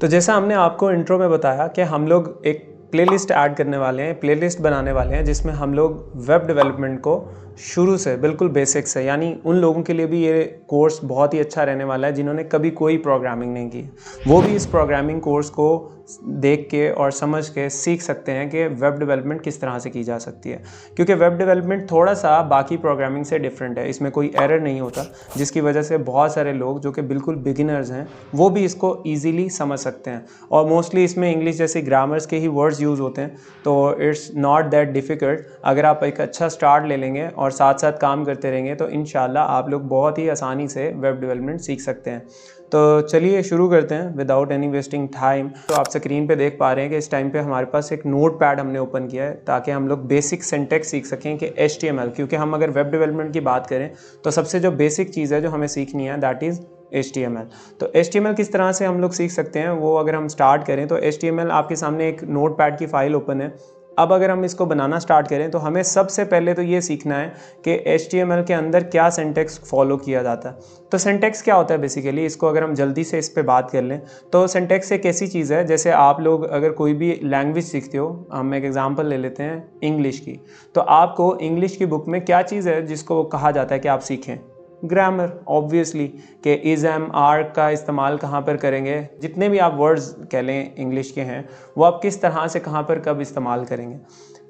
तो जैसा हमने आपको इंट्रो में बताया कि हम लोग एक प्लेलिस्ट ऐड करने वाले हैं, प्लेलिस्ट बनाने वाले हैं जिसमें हम लोग वेब डेवलपमेंट को शुरू से बिल्कुल बेसिक से, यानी उन लोगों के लिए भी ये कोर्स बहुत ही अच्छा रहने वाला है जिन्होंने कभी कोई प्रोग्रामिंग नहीं की। वो भी इस प्रोग्रामिंग कोर्स को देख के और समझ के सीख सकते हैं कि वेब डेवलपमेंट किस तरह से की जा सकती है, क्योंकि वेब डेवलपमेंट थोड़ा सा बाकी प्रोग्रामिंग से डिफरेंट है। इसमें कोई एरर नहीं होता, जिसकी वजह से बहुत सारे लोग जो कि बिल्कुल बिगिनर्स हैं वो भी इसको ईजिली समझ सकते हैं। और मोस्टली इसमें इंग्लिश जैसे ग्रामर्स के ही वर्ड्स यूज़ होते हैं, तो इट्स नॉट दैट डिफ़िकल्ट। अगर आप एक अच्छा स्टार्ट ले लेंगे और साथ साथ काम करते रहेंगे तो इंशाल्लाह आप लोग बहुत ही आसानी से वेब डेवलपमेंट सीख सकते हैं। तो चलिए शुरू करते हैं विदाउट एनी वेस्टिंग टाइम। तो आप स्क्रीन पे देख पा रहे हैं कि इस टाइम पे हमारे पास एक नोट पैड हमने ओपन किया है ताकि हम लोग बेसिक सिंटैक्स सीख सकें कि HTML, क्योंकि हम अगर वेब डेवलपमेंट की बात करें तो सबसे जो बेसिक चीज़ है जो हमें सीखनी है दैट इज़ HTML। तो HTML किस तरह से हम लोग सीख सकते हैं वो अगर हम स्टार्ट करें तो HTML आपके सामने एक नोट पैड की फ़ाइल ओपन है। अब अगर हम इसको बनाना स्टार्ट करें तो हमें सबसे पहले तो ये सीखना है कि HTML के अंदर क्या सिंटैक्स फॉलो किया जाता है। तो सिंटैक्स क्या होता है बेसिकली, इसको अगर हम जल्दी से इस पे बात कर लें तो सिंटैक्स एक ऐसी चीज़ है, जैसे आप लोग अगर कोई भी लैंग्वेज सीखते हो, हम एक एग्जांपल ले लेते हैं इंग्लिश की, तो आपको इंग्लिश की बुक में क्या चीज़ है जिसको कहा जाता है कि आप सीखें? ग्रामर, ऑब्वियसली, कि इज़ एम आर का इस्तेमाल कहाँ पर करेंगे, जितने भी आप वर्ड्स कह लें इंग्लिश के हैं वो आप किस तरह से कहाँ पर कब इस्तेमाल करेंगे।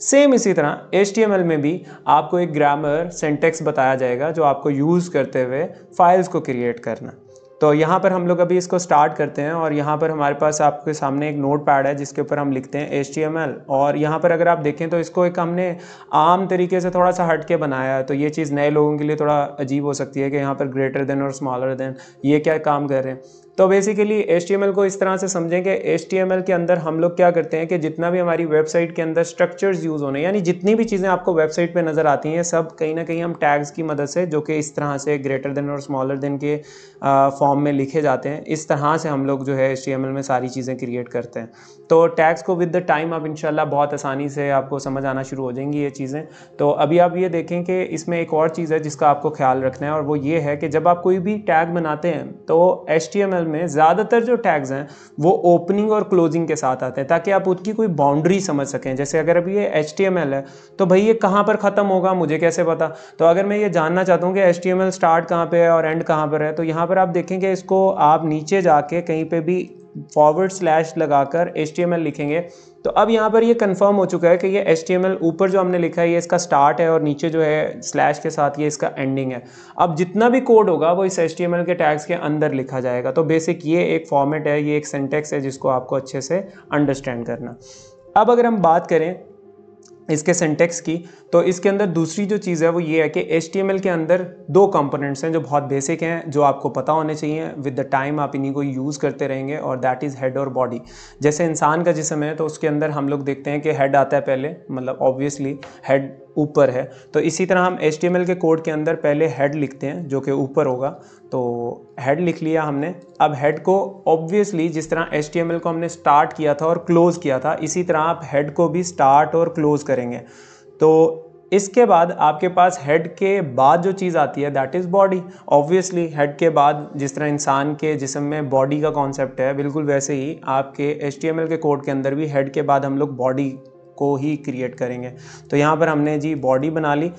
सेम इसी तरह HTML में भी आपको एक ग्रामर सिंटैक्स बताया जाएगा जो आपको यूज़ करते हुए फाइल्स को क्रिएट करना। तो यहाँ पर हम लोग अभी इसको स्टार्ट करते हैं और यहाँ पर हमारे पास आपके सामने एक नोट पैड है जिसके ऊपर हम लिखते हैं HTML। और यहाँ पर अगर आप देखें तो इसको एक हमने आम तरीके से थोड़ा सा हट के बनाया है, तो ये चीज़ नए लोगों के लिए थोड़ा अजीब हो सकती है कि यहाँ पर ग्रेटर देन और स्मॉलर देन ये क्या काम कर रहे हैं। तो बेसिकली HTML को इस तरह से समझें कि HTML के अंदर हम लोग क्या करते हैं कि जितना भी हमारी वेबसाइट के अंदर स्ट्रक्चर्स यूज़ होने, यानी जितनी भी चीज़ें आपको वेबसाइट पे नज़र आती हैं सब कहीं ना कहीं हम टैग्स की मदद से, जो कि इस तरह से ग्रेटर देन और स्मॉलर देन के फॉर्म में लिखे जाते हैं, इस तरह से हम लोग जो है HTML में सारी चीज़ें क्रिएट करते हैं। तो टैग्स को विद द टाइम आप इंशाल्लाह बहुत आसानी से आपको समझ आना शुरू हो जाएंगी ये चीज़ें। तो अभी आप ये देखें कि इसमें एक और चीज़ है जिसका आपको ख्याल रखना है, और वो ये है कि जब आप कोई भी टैग बनाते हैं तो HTML में ज़्यादातर जो टैग्स हैं वो ओपनिंग और क्लोजिंग के साथ आते हैं, ताकि आप उसकी कोई बाउंड्री समझ सकें। जैसे अगर अभी ये HTML है तो भाई ये कहाँ पर ख़त्म होगा मुझे कैसे पता। तो अगर मैं ये जानना चाहता हूँ कि HTML स्टार्ट कहाँ पे है और एंड कहाँ पर है, तो यहाँ पर आप देखेंगे इसको आप नीचे जाके कहीं पे भी / लगाकर HTML लिखेंगे तो अब यहाँ पर ये कंफर्म हो चुका है कि ये HTML ऊपर जो हमने लिखा है ये इसका स्टार्ट है और नीचे जो है स्लैश के साथ ये इसका एंडिंग है। अब जितना भी कोड होगा वो इस HTML के टैग्स के अंदर लिखा जाएगा। तो बेसिक ये एक फॉर्मेट है, ये एक सिंटैक्स है जिसको आपको अच्छे से अंडरस्टैंड करना। अब अगर हम बात करें इसके सिंटैक्स की, तो इसके अंदर दूसरी जो चीज़ है वो ये है कि HTML के अंदर 2 कंपोनेंट्स हैं जो बहुत बेसिक हैं, जो आपको पता होने चाहिए। विद द टाइम आप इन्हीं को यूज़ करते रहेंगे, और दैट इज़ हेड और बॉडी। जैसे इंसान का जिस्म है तो उसके अंदर हम लोग देखते हैं कि हेड आता है पहले, मतलब ऑब्वियसली हेड ऊपर है। तो इसी तरह हम HTML के कोड के अंदर पहले हेड लिखते हैं जो कि ऊपर होगा। तो हेड लिख लिया हमने। अब हेड को ऑब्वियसली जिस तरह HTML को हमने स्टार्ट किया था और क्लोज़ किया था, इसी तरह आप हेड को भी स्टार्ट और क्लोज़ करेंगे। तो इसके बाद आपके पास हेड के बाद जो चीज़ आती है that is body. Obviously head के बाद जिस तरह इंसान के जिस्म में बॉडी का कॉन्सेप्ट है, बिल्कुल वैसे ही आपके HTML के कोड के अंदर भी हेड के बाद हम लोग बॉडी को ही क्रिएट करेंगे। तो यहाँ पर हमने जी बॉडी बना ली।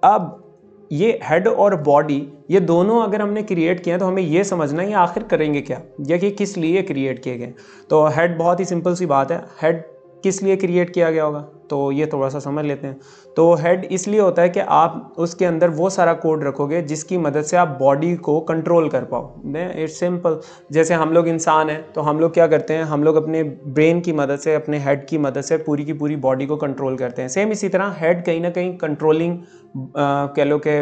अब ये हेड और बॉडी ये दोनों अगर हमने क्रिएट किए हैं तो हमें ये समझना है ये आखिर करेंगे क्या, या कि किस लिए क्रिएट किए गए। तो हेड बहुत ही सिंपल सी बात है, हेड किस लिए क्रिएट किया गया होगा तो ये थोड़ा सा समझ लेते हैं। तो हेड इसलिए होता है कि आप उसके अंदर वो सारा कोड रखोगे जिसकी मदद से आप बॉडी को कंट्रोल कर पाओ। It's simple. जैसे हम लोग इंसान हैं तो हम लोग क्या करते हैं, हम लोग अपने ब्रेन की मदद से, अपने हेड की मदद से पूरी की पूरी बॉडी को कंट्रोल करते हैं। सेम इसी तरह हेड कहीं ना कहीं कंट्रोलिंग कह लो कि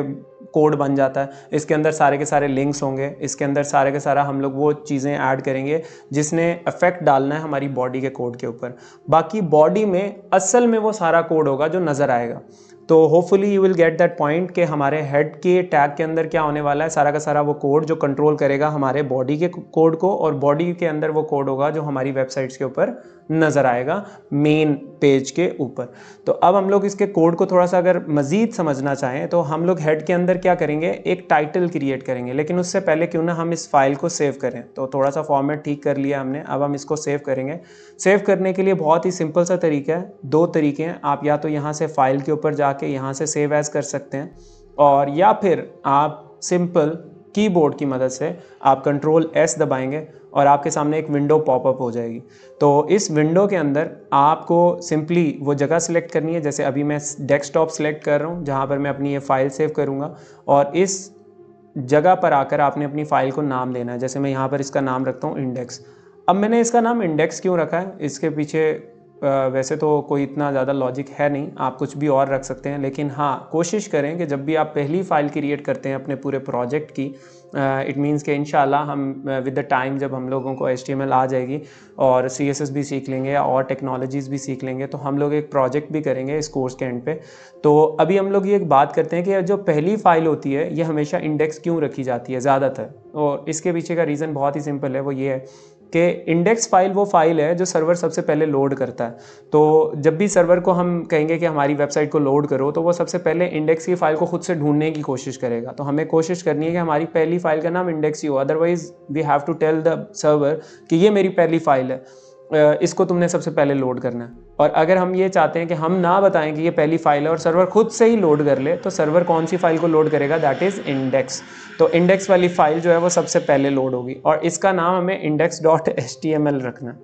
कोड बन जाता है। इसके अंदर सारे के सारे लिंक्स होंगे, इसके अंदर सारे के सारा हम लोग वो चीज़ें ऐड करेंगे जिसने इफेक्ट डालना है हमारी बॉडी के कोड के ऊपर। बाकी बॉडी में असल में वो सारा कोड होगा जो नज़र आएगा। तो hopefully you will get that point कि हमारे हेड के टैग के अंदर क्या होने वाला है, सारा का सारा वो कोड जो कंट्रोल करेगा हमारे बॉडी के कोड को, और बॉडी के अंदर वो कोड होगा जो हमारी वेबसाइट्स के ऊपर नज़र आएगा मेन पेज के ऊपर। तो अब हम लोग इसके कोड को थोड़ा सा अगर मज़ीद समझना चाहें तो हम लोग हेड के अंदर क्या करेंगे, एक टाइटल क्रिएट करेंगे, लेकिन उससे पहले क्यों ना हम इस फाइल को सेव करें। तो थोड़ा सा फॉर्मेट ठीक कर लिया हमने, अब हम इसको सेव करेंगे। सेव करने के लिए बहुत ही सिंपल सा तरीका है, दो तरीके हैं। आप या तो यहाँ से फाइल के ऊपर जाके यहाँ से सेव एज कर सकते हैं, और या फिर आप सिंपल कीबोर्ड की मदद से आप कंट्रोल एस दबाएंगे और आपके सामने एक विंडो पॉपअप हो जाएगी। तो इस विंडो के अंदर आपको सिंपली वो जगह सिलेक्ट करनी है, जैसे अभी मैं डेस्कटॉप सिलेक्ट कर रहा हूँ जहाँ पर मैं अपनी ये फाइल सेव करूँगा, और इस जगह पर आकर आपने अपनी फाइल को नाम देना है। जैसे मैं यहाँ पर इसका नाम रखता हूँ इंडेक्स। अब मैंने इसका नाम इंडेक्स क्यों रखा है, इसके पीछे वैसे तो कोई इतना ज़्यादा लॉजिक है नहीं, आप कुछ भी और रख सकते हैं, लेकिन हाँ कोशिश करें कि जब भी आप पहली फाइल क्रिएट करते हैं अपने पूरे प्रोजेक्ट की, इट मीन्स कि इंशाल्लाह हम विद द टाइम जब हम लोगों को HTML आ जाएगी और CSS भी सीख लेंगे और टेक्नोलॉजीज़ भी सीख लेंगे, तो हम लोग एक प्रोजेक्ट भी करेंगे इस कोर्स के एंड पे। तो अभी हम लोग ये एक बात करते हैं कि जो पहली फाइल होती है ये हमेशा इंडेक्स क्यों रखी जाती है ज़्यादातर, और इसके पीछे का रीज़न बहुत ही सिंपल है, वो ये है कि इंडेक्स फाइल वो फाइल है जो सर्वर सबसे पहले लोड करता है। तो जब भी सर्वर को हम कहेंगे कि हमारी वेबसाइट को लोड करो, तो वो सबसे पहले इंडेक्स की फ़ाइल को खुद से ढूंढने की कोशिश करेगा। तो हमें कोशिश करनी है कि हमारी पहली फाइल का नाम इंडेक्स ही हो, otherwise we have to tell the server कि ये मेरी पहली फाइल है, इसको तुमने सबसे पहले लोड करना है। और अगर हम ये चाहते हैं कि हम ना बताएं कि ये पहली फाइल है और सर्वर खुद से ही लोड कर ले, तो सर्वर कौन सी फाइल को लोड करेगा, दैट इज़ इंडेक्स। तो इंडेक्स वाली फाइल जो है वो सबसे पहले लोड होगी, और इसका नाम हमें index.html रखना है।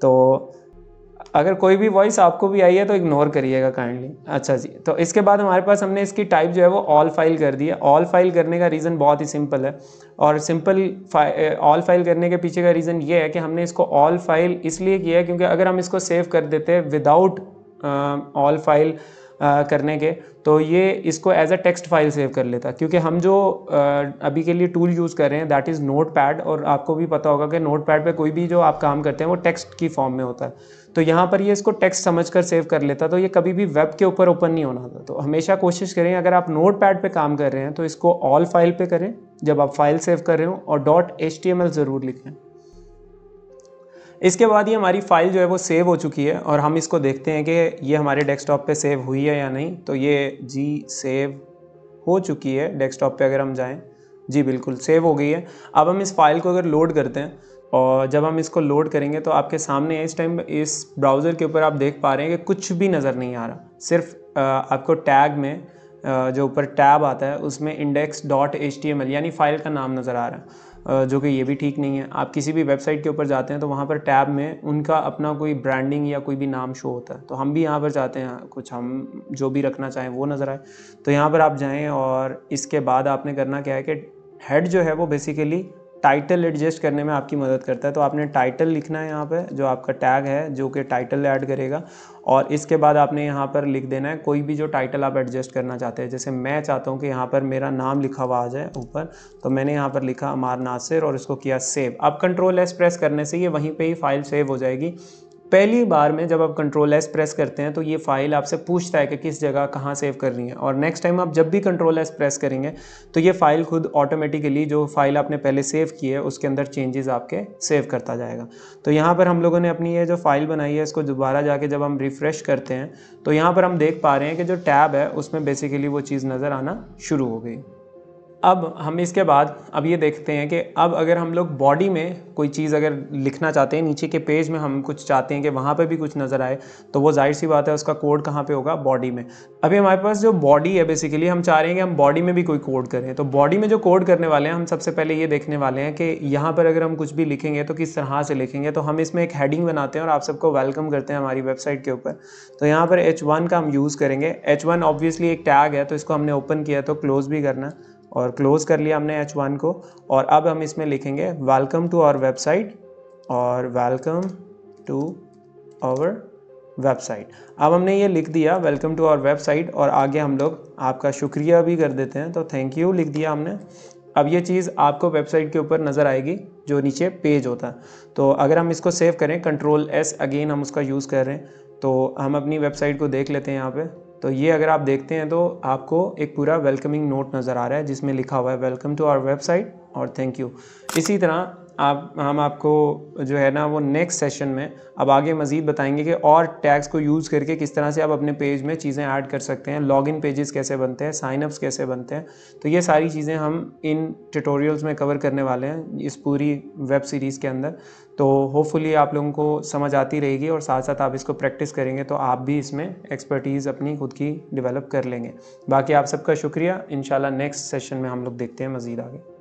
तो अगर कोई भी वॉइस आपको भी आई है तो इग्नोर करिएगा काइंडली। अच्छा जी, तो इसके बाद हमारे पास हमने इसकी टाइप जो है वो ऑल फाइल कर दी है। ऑल फाइल करने का रीज़न बहुत ही सिंपल है, और सिंपल ऑल फाइल करने के पीछे का रीज़न ये है कि हमने इसको ऑल फाइल इसलिए किया है क्योंकि अगर हम इसको सेव कर देते विदाउट ऑल फाइल करने के, तो ये इसको as a text file save कर लेता। क्योंकि हम जो अभी के लिए टूल यूज़ कर रहे हैं दैट इज़ नोटपैड, और आपको भी पता होगा कि नोटपैड पे कोई भी जो आप काम करते हैं वो टेक्स्ट की फॉर्म में होता है। तो यहाँ पर ये इसको टेक्स्ट समझकर सेव कर लेता, तो ये कभी भी वेब के ऊपर ओपन नहीं होना था। तो हमेशा कोशिश करें अगर आप नोटपैड पे काम कर रहे हैं तो इसको ऑल फाइल पे करें जब आप फाइल सेव कर रहे हो, और .html ज़रूर लिखें। इसके बाद ये हमारी फाइल जो है वो सेव हो चुकी है, और हम इसको देखते हैं कि ये हमारे डेस्कटॉप पे सेव हुई है या नहीं। तो ये जी सेव हो चुकी है डेस्कटॉप पे, अगर हम जाएं, जी बिल्कुल सेव हो गई है। अब हम इस फाइल को अगर लोड करते हैं, और जब हम इसको लोड करेंगे तो आपके सामने इस टाइम इस ब्राउज़र के ऊपर आप देख पा रहे हैं कि कुछ भी नज़र नहीं आ रहा, सिर्फ आपको टैग में जो ऊपर टैब आता है उसमें index.html यानी फ़ाइल का नाम नज़र आ रहा है, जो कि ये भी ठीक नहीं है। आप किसी भी वेबसाइट के ऊपर जाते हैं तो वहाँ पर टैब में उनका अपना कोई ब्रांडिंग या कोई भी नाम शो होता है। तो हम भी यहाँ पर चाहते हैं कुछ हम जो भी रखना चाहें वो नज़र आए। तो यहाँ पर आप जाएँ, और इसके बाद आपने करना क्या है कि हेड जो है वो बेसिकली टाइटल एडजस्ट करने में आपकी मदद करता है। तो आपने टाइटल लिखना है यहाँ पे, जो आपका टैग है जो कि टाइटल ऐड करेगा, और इसके बाद आपने यहाँ पर लिख देना है कोई भी जो टाइटल आप एडजस्ट करना चाहते हैं। जैसे मैं चाहता हूँ कि यहाँ पर मेरा नाम लिखा हुआ आ जाए ऊपर, तो मैंने यहाँ पर लिखा अमार नासिर और इसको किया सेव। अब कंट्रोल एस प्रेस करने से ये वहीं पर ही फाइल सेव हो जाएगी। पहली बार में जब आप कंट्रोल एस प्रेस करते हैं तो ये फाइल आपसे पूछता है कि किस जगह कहाँ सेव करनी है, और नेक्स्ट टाइम आप जब भी कंट्रोल एस प्रेस करेंगे तो ये फाइल खुद ऑटोमेटिकली जो फाइल आपने पहले सेव की है उसके अंदर चेंजेस आपके सेव करता जाएगा। तो यहाँ पर हम लोगों ने अपनी ये जो फाइल बनाई है इसको दोबारा जाके जब हम रिफ़्रेश करते हैं तो यहाँ पर हम देख पा रहे हैं कि जो टैब है उसमें बेसिकली वो चीज़ नज़र आना शुरू हो गई। अब हम इसके बाद अब ये देखते हैं कि अब अगर हम लोग बॉडी में कोई चीज़ अगर लिखना चाहते हैं, नीचे के पेज में हम कुछ चाहते हैं कि वहाँ पे भी कुछ नज़र आए, तो वो जाहिर सी बात है उसका कोड कहाँ पे होगा, बॉडी में। अभी हमारे पास जो बॉडी है बेसिकली हम चाह रहे हैं कि हम बॉडी में भी कोई कोड करें। तो बॉडी में जो कोड करने वाले हैं हम सबसे पहले ये देखने वाले हैं कि यहाँ पर अगर हम कुछ भी लिखेंगे तो किस तरह से लिखेंगे। तो हम इसमें एक हेडिंग बनाते हैं और आप सबको वेलकम करते हैं हमारी वेबसाइट के ऊपर। तो यहाँ पर H1 का हम यूज़ करेंगे। H1 ऑब्वियसली एक टैग है, तो इसको हमने ओपन किया तो क्लोज़ भी करना है, और क्लोज़ कर लिया हमने H1 को। और अब हम इसमें लिखेंगे वेलकम टू आवर वेबसाइट, और वेलकम टू आवर वेबसाइट। अब हमने ये लिख दिया वेलकम टू आवर वेबसाइट, और आगे हम लोग आपका शुक्रिया भी कर देते हैं, तो थैंक यू लिख दिया हमने। अब ये चीज़ आपको वेबसाइट के ऊपर नज़र आएगी जो नीचे पेज होता है। तो अगर हम इसको सेव करें, कंट्रोल एस अगेन हम उसका यूज़ कर रहे हैं, तो हम अपनी वेबसाइट को देख लेते हैं यहाँ पे। तो ये अगर आप देखते हैं तो आपको एक पूरा वेलकमिंग नोट नज़र आ रहा है जिसमें लिखा हुआ है वेलकम टू आवर वेबसाइट और थैंक यू। इसी तरह हम आपको जो है ना वो नेक्स्ट सेशन में अब आगे मज़ीद बताएंगे कि और टैग्स को यूज़ करके किस तरह से आप अपने पेज में चीज़ें ऐड कर सकते हैं, लॉगिन पेजेस कैसे बनते हैं, साइनअप्स कैसे बनते हैं। तो ये सारी चीज़ें हम इन ट्यूटोरियल्स में कवर करने वाले हैं इस पूरी वेब सीरीज़ के अंदर। तो होपफुली आप लोगों को समझ आती रहेगी और साथ साथ आप इसको प्रैक्टिस करेंगे तो आप भी इसमें एक्सपर्टीज़ अपनी खुद की डेवलप कर लेंगे। बाकी आप सबका शुक्रिया। इंशाल्लाह नेक्स्ट सेशन में हम लोग देखते हैं मज़ीद आगे।